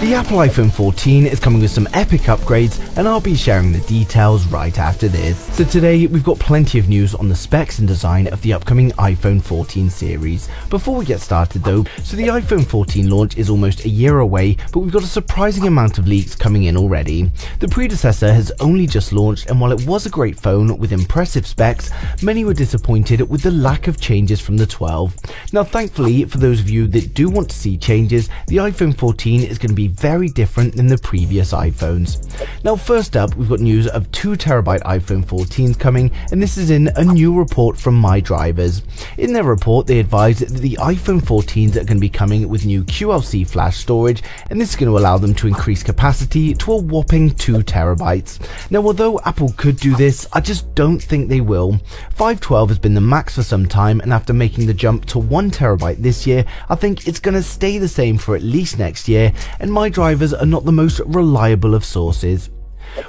The Apple iPhone 14 is coming with some epic upgrades, and I'll be sharing the details right after this. So today we've got plenty of news on the specs and design of the upcoming iPhone 14 series. Before we get started though, so the iPhone 14 launch is almost a year away, but we've got a surprising amount of leaks coming in already. The predecessor has only just launched, and while it was a great phone with impressive specs, many were disappointed with the lack of changes from the 12. Now thankfully, for those of you that do want to see changes, the iPhone 14 is going to be very different than the previous iPhones. Now first up, we've got news of 2TB iPhone 14s coming, and this is in a new report from MyDrivers. In their report, they advise that the iPhone 14s are going to be coming with new QLC flash storage, and this is going to allow them to increase capacity to a whopping 2TB. Now although Apple could do this, I just don't think they will. 512 has been the max for some time, and after making the jump to 1TB this year, I think it's going to stay the same for at least next year, and MyDrivers are not the most reliable of sources.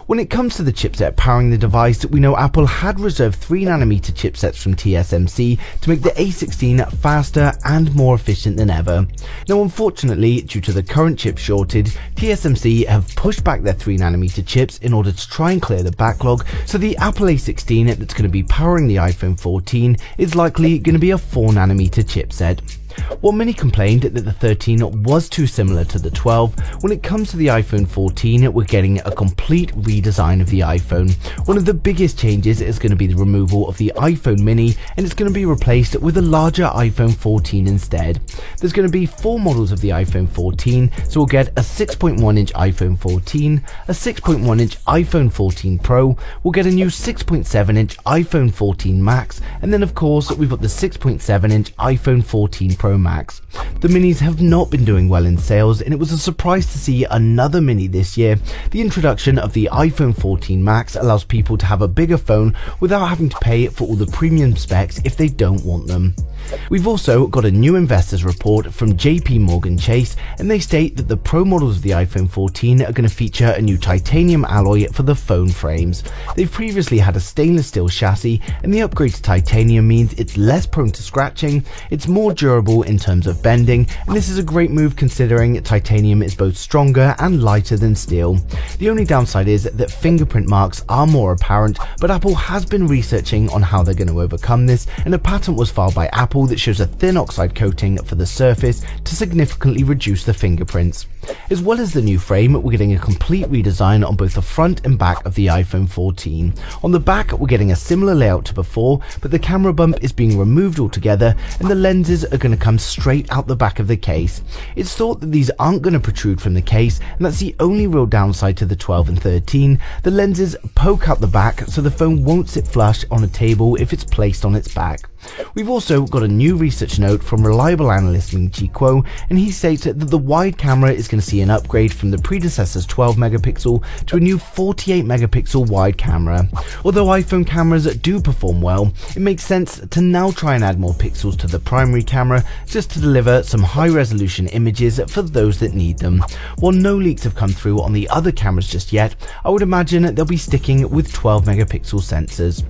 When it comes to the chipset powering the device, we know Apple had reserved 3nm chipsets from TSMC to make the A16 faster and more efficient than ever. Now unfortunately, due to the current chip shortage, TSMC have pushed back their 3nm chips in order to try and clear the backlog, so the Apple A16 that's going to be powering the iPhone 14 is likely going to be a 4nm chipset. While many complained that the 13 was too similar to the 12, when it comes to the iPhone 14, we're getting a complete redesign of the iPhone. One of the biggest changes is going to be the removal of the iPhone mini, and it's going to be replaced with a larger iPhone 14 instead. There's going to be 4 models of the iPhone 14, so we'll get a 6.1-inch iPhone 14, a 6.1-inch iPhone 14 Pro, we'll get a new 6.7-inch iPhone 14 Max, and then of course we've got the 6.7-inch iPhone 14 Pro Max. The minis have not been doing well in sales, and it was a surprise to see another mini this year. The introduction of the iPhone 14 Max allows people to have a bigger phone without having to pay for all the premium specs if they don't want them. We've also got a new investors report from JP Morgan Chase, and they state that the Pro models of the iPhone 14 are going to feature a new titanium alloy for the phone frames. They've previously had a stainless steel chassis, and the upgrade to titanium means it's less prone to scratching, it's more durable in terms of bending, and this is a great move considering titanium is both stronger and lighter than steel. The only downside is that fingerprint marks are more apparent, but Apple has been researching on how they're going to overcome this, and a patent was filed by Apple that shows a thin oxide coating for the surface to significantly reduce the fingerprints. As well as the new frame, we're getting a complete redesign on both the front and back of the iPhone 14. On the back, we're getting a similar layout to before, but the camera bump is being removed altogether, and the lenses are going to come straight out the back of the case. It's thought that these aren't going to protrude from the case, and that's the only real downside to the 12 and 13. The lenses poke out the back, so the phone won't sit flush on a table if it's placed on its back. We've also got a new research note from reliable analyst Ming-Chi Kuo, and he states that the wide camera is going to see an upgrade from the predecessor's 12 megapixel to a new 48 megapixel wide camera. Although iPhone cameras do perform well, it makes sense to now try and add more pixels to the primary camera just to deliver some high resolution images for those that need them. While no leaks have come through on the other cameras just yet, I would imagine they'll be sticking with 12 megapixel sensors.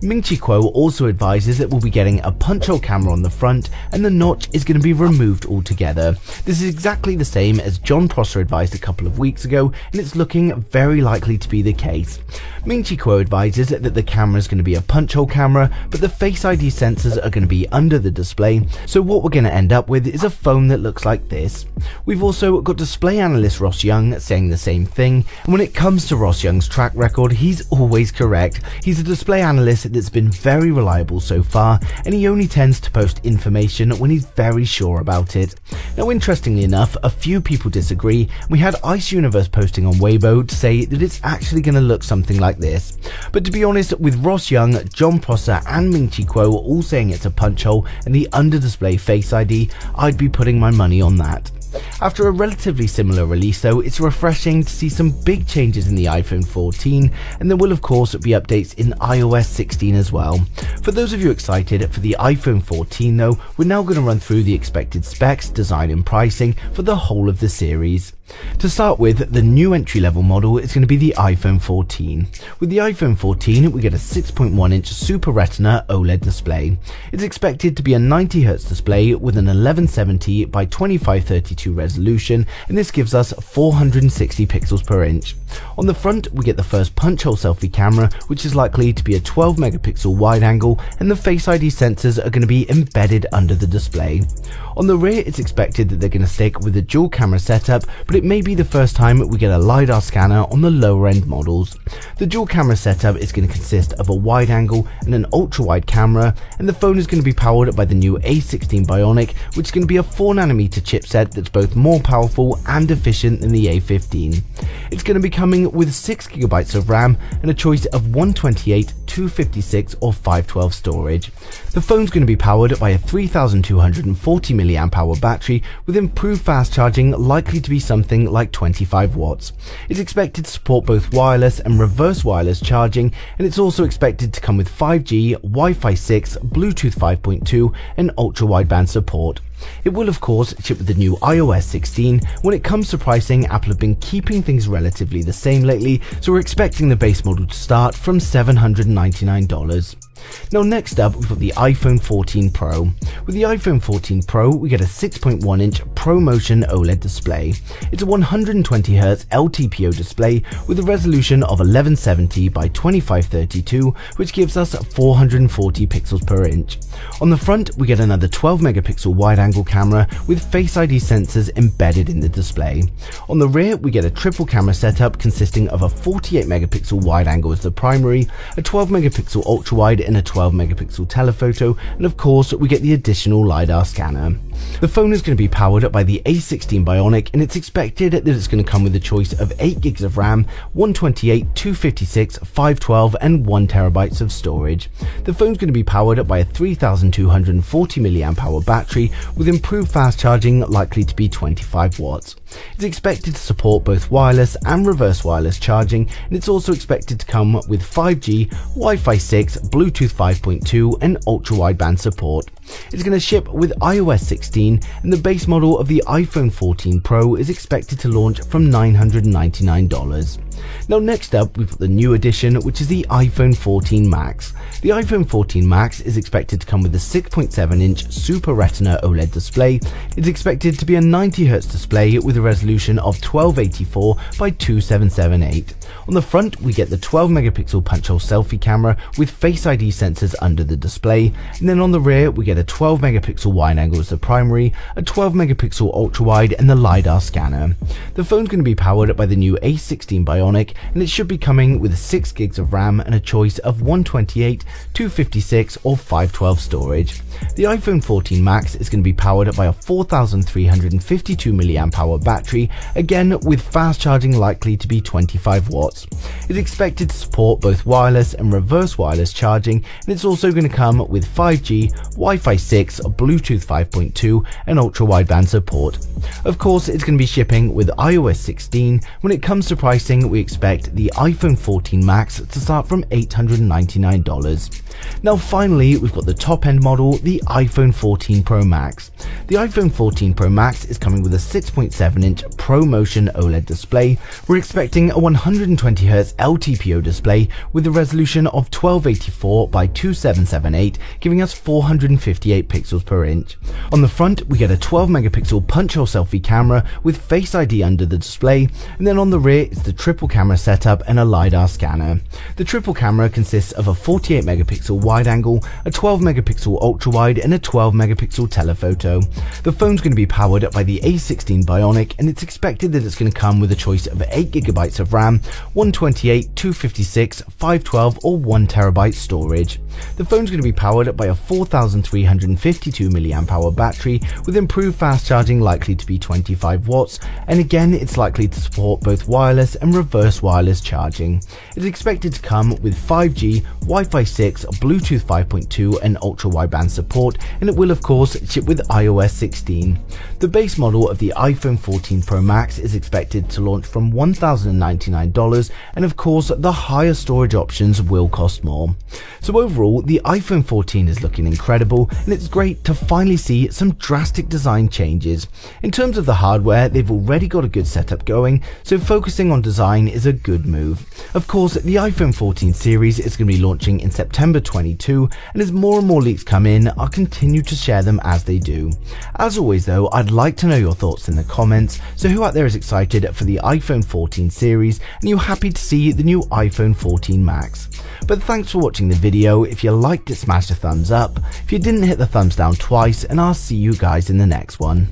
Ming-Chi Kuo also advises that we'll be getting a punch-hole camera on the front, and the notch is going to be removed altogether. This is exactly the same as Jon Prosser advised a couple of weeks ago, and it's looking very likely to be the case. Ming-Chi Kuo advises that the camera is going to be a punch-hole camera, but the Face ID sensors are going to be under the display, so what we're going to end up with is a phone that looks like this. We've also got display analyst Ross Young saying the same thing, and when it comes to Ross Young's track record, he's always correct. He's a display analyst that's been very reliable so far, and he only tends to post information when he's very sure about it. Now interestingly enough, a few people disagree. We had Ice Universe posting on Weibo to say that it's actually going to look something like this. But to be honest, with Ross Young, Jon Prosser and Ming-Chi Kuo all saying it's a punch hole and the under display Face ID, I'd be putting my money on that. After a relatively similar release though, it's refreshing to see some big changes in the iPhone 14, and there will of course be updates in iOS 16 as well. For those of you excited for the iPhone 14 though, we're now going to run through the expected specs, design and pricing for the whole of the series. To start with, the new entry-level model is going to be the iPhone 14. With the iPhone 14, we get a 6.1-inch Super Retina OLED display. It's expected to be a 90Hz display with an 1170 by 2532 resolution, and this gives us 460 pixels per inch. On the front, we get the first punch-hole selfie camera, which is likely to be a 12 megapixel wide angle, and the Face ID sensors are going to be embedded under the display. On the rear, it's expected that they're going to stick with a dual camera setup, but it may be the first time we get a LiDAR scanner on the lower end models. The dual camera setup is going to consist of a wide angle and an ultra wide camera, and the phone is going to be powered by the new A16 Bionic, which is going to be a 4nm chipset that's both more powerful and efficient than the A15. It's going to be coming with 6GB of RAM and a choice of 128, 256 or 512 storage. The phone's going to be powered by a 3240 mAh battery with improved fast charging, likely to be something like 25 watts. It's expected to support both wireless and reverse wireless charging, and it's also expected to come with 5G, Wi-Fi 6, Bluetooth 5.2 and ultra-wideband support. It will of course ship with the new iOS 16. When it comes to pricing, Apple have been keeping things relatively the same lately, so we're expecting the base model to start from $799. Now next up, we've got the iPhone 14 Pro. With the iPhone 14 Pro, we get a 6.1-inch ProMotion OLED display. It's a 120Hz LTPO display with a resolution of 1170 by 2532, which gives us 440 pixels per inch. On the front, we get another 12 megapixel wide-angle camera with Face ID sensors embedded in the display. On the rear, we get a triple camera setup consisting of a 48 megapixel wide-angle as the primary, a 12 megapixel ultra-wide and a 12 megapixel telephoto, and of course we get the additional LiDAR scanner. The phone is going to be powered by the A16 Bionic, and it's expected that it's going to come with a choice of 8GB of RAM, 128, 256, 512 and 1TB of storage. The phone's going to be powered by a 3240 mAh battery with improved fast charging, likely to be 25 watts. It's expected to support both wireless and reverse wireless charging, and it's also expected to come with 5G, Wi-Fi 6, Bluetooth 5.2 and ultra-wideband support. It's going to ship with iOS 16, and the base model of the iPhone 14 Pro is expected to launch from $999. Now next up, we've got the new edition, which is the iPhone 14 Max. The iPhone 14 Max is expected to come with a 6.7-inch Super Retina OLED display. It's expected to be a 90Hz display with a resolution of 1284 by 2778. On the front, we get the 12 megapixel punch-hole selfie camera with Face ID sensors under the display, and then on the rear we get a 12 megapixel wide angle as the primary, a 12 megapixel ultra wide and the LiDAR scanner. The phone's going to be powered by the new A16 Bionic, and it should be coming with 6GB of RAM and a choice of 128, 256 or 512 storage. The iPhone 14 Max is going to be powered by a 4352 mAh battery, again with fast charging likely to be 25 watts. It's expected to support both wireless and reverse wireless charging, and it's also going to come with 5G, Wi-Fi 6, Bluetooth 5.2 and ultra-wideband support. Of course, it's going to be shipping with iOS 16. When it comes to pricing, we expect the iPhone 14 Max to start from $899. Now finally, we've got the top end model, the iPhone 14 Pro Max. The iPhone 14 Pro Max is coming with a 6.7-inch ProMotion OLED display. We're expecting a 120Hz LTPO display with a resolution of 1284 by 2778, giving us 458 pixels per inch. On the front, we get a 12 megapixel punch-hole selfie camera with Face ID under the display, and then on the rear it's the triple camera setup and a LiDAR scanner. The triple camera consists of a 48 megapixel wide angle, a 12 megapixel ultra wide and a 12 megapixel telephoto. The phone's going to be powered by the A16 Bionic, and it's expected that it's going to come with a choice of 8GB of RAM, 128, 256, 512 or 1TB storage. The phone's going to be powered by a 4352 mAh battery with improved fast charging, likely to be 25 watts, and again it's likely to support both wireless and reverse wireless charging. It's expected to come with 5G, Wi-Fi 6, Bluetooth 5.2 and ultra-wideband support, and it will of course ship with iOS 16. The base model of the iPhone 14 Pro Max is expected to launch from $1,099, and of course the higher storage options will cost more. So overall, the iPhone 14 is looking incredible, and it's great to finally see some some drastic design changes. In terms of the hardware, they've already got a good setup going, so focusing on design is a good move. Of course, the iPhone 14 series is going to be launching in September 22, and as more and more leaks come in, I'll continue to share them as they do. As always though, I'd like to know your thoughts in the comments, so who out there is excited for the iPhone 14 series, and you're happy to see the new iPhone 14 Max? But thanks for watching the video. If you liked it, smash a thumbs up. If you didn't, hit the thumbs down twice, and I'll see you guys in the next one.